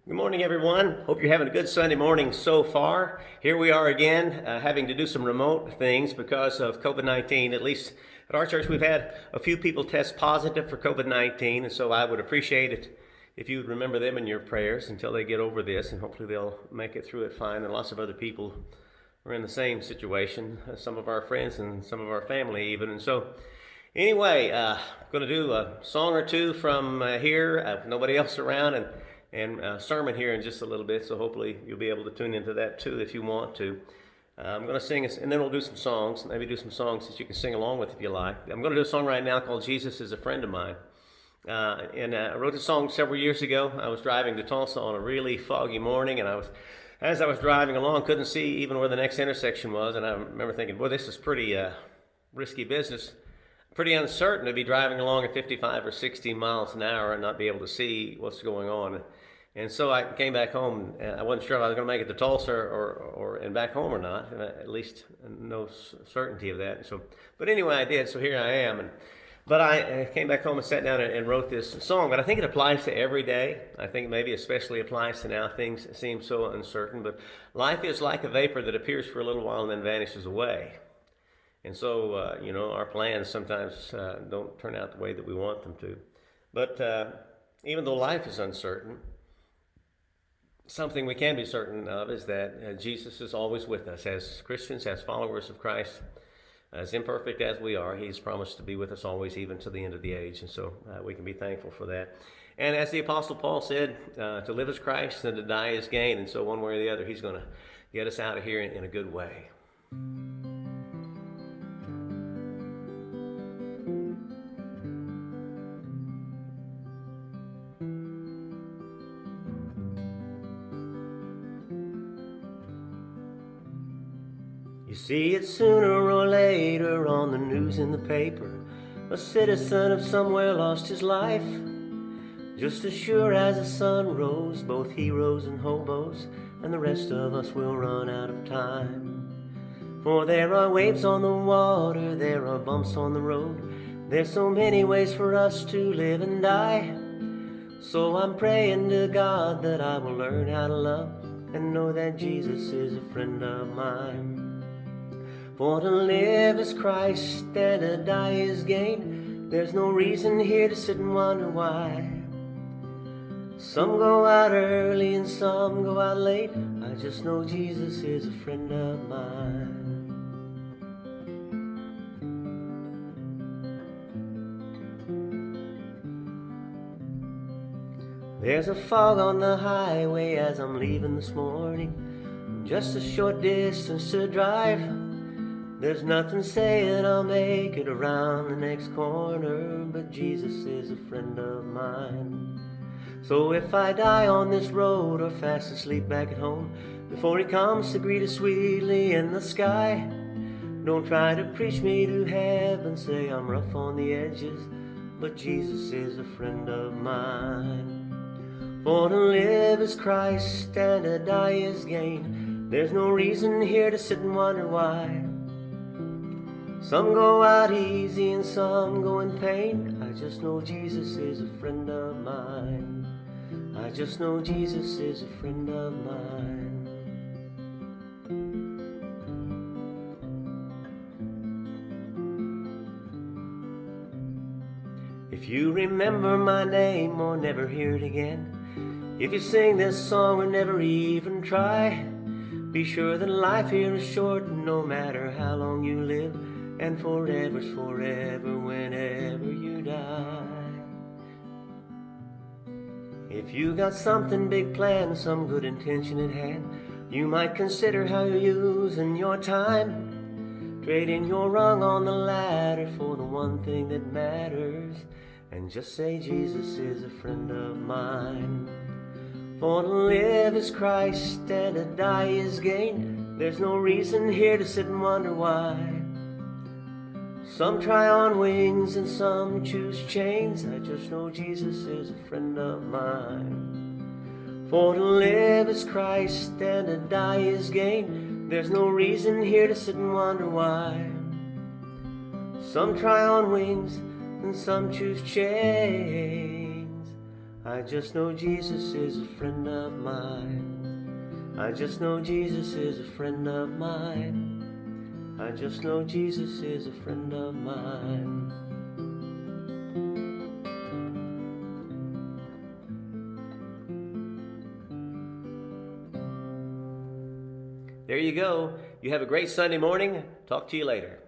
Good morning, everyone. Hope you're having a good Sunday morning so far. Here we are again, having to do some remote things because of COVID-19. At least at our church, we've had a few people test positive for COVID-19, and so I would appreciate it if you would remember them in your prayers until they get over this, and hopefully they'll make it through it fine. And lots of other people are in the same situation, some of our friends and some of our family even. And so anyway, I'm going to do a song or two from here, nobody else around, and sermon here in just a little bit, so hopefully you'll be able to tune into that too if you want to. I'm going to sing, and then we'll do some songs, maybe do some songs that you can sing along with if you like. I'm going to do a song right now called Jesus is a Friend of Mine. I wrote this song several years ago. I was driving to Tulsa on a really foggy morning, and as I was driving along, couldn't see even where the next intersection was, and I remember thinking, boy, this is pretty risky business. Pretty uncertain to be driving along at 55 or 60 miles an hour and not be able to see what's going on. And so I came back home, and I wasn't sure if I was going to make it to Tulsa and back home or not. At least no certainty of that. But anyway, I did. So here I am. But I came back home and sat down and wrote this song. But I think it applies to every day. I think maybe especially applies to now. Things seem so uncertain. But life is like a vapor that appears for a little while and then vanishes away. And so, our plans sometimes don't turn out the way that we want them to. But even though life is uncertain, something we can be certain of is that Jesus is always with us. As Christians, as followers of Christ, as imperfect as we are, He's promised to be with us always, even to the end of the age. And so we can be thankful for that. And as the Apostle Paul said, to live is Christ and to die is gain. And so one way or the other, He's going to get us out of here in a good way. You see it sooner or later on the news in the paper. A citizen of somewhere lost his life. Just as sure as the sun rose, both heroes and hobos, and the rest of us will run out of time. For there are waves on the water, there are bumps on the road. There's so many ways for us to live and die. So I'm praying to God that I will learn how to love and know that Jesus is a friend of mine. For to live is Christ and to die is gain. There's no reason here to sit and wonder why. Some go out early and some go out late. I just know Jesus is a friend of mine. There's a fog on the highway as I'm leaving this morning. Just a short distance to drive. There's nothing saying I'll make it around the next corner, but Jesus is a friend of mine. So if I die on this road or fast asleep back at home, before He comes to greet us sweetly in the sky, don't try to preach me to heaven, say I'm rough on the edges, but Jesus is a friend of mine. For to live is Christ and to die is gain. There's no reason here to sit and wonder why. Some go out easy and some go in pain. I just know Jesus is a friend of mine. I just know Jesus is a friend of mine. If you remember my name or never hear it again, if you sing this song or never even try, be sure that life here is short no matter how long you live, and forever's forever whenever you die. If you got something big planned, some good intention at hand, you might consider how you're using your time, trading your rung on the ladder for the one thing that matters, and just say Jesus is a friend of mine. For to live is Christ and to die is gain. There's no reason here to sit and wonder why. Some try on wings and some choose chains. I just know Jesus is a friend of mine. For to live is Christ and to die is gain. There's no reason here to sit and wonder why. Some try on wings and some choose chains. I just know Jesus is a friend of mine. I just know Jesus is a friend of mine. I just know Jesus is a friend of mine. There you go. You have a great Sunday morning. Talk to you later.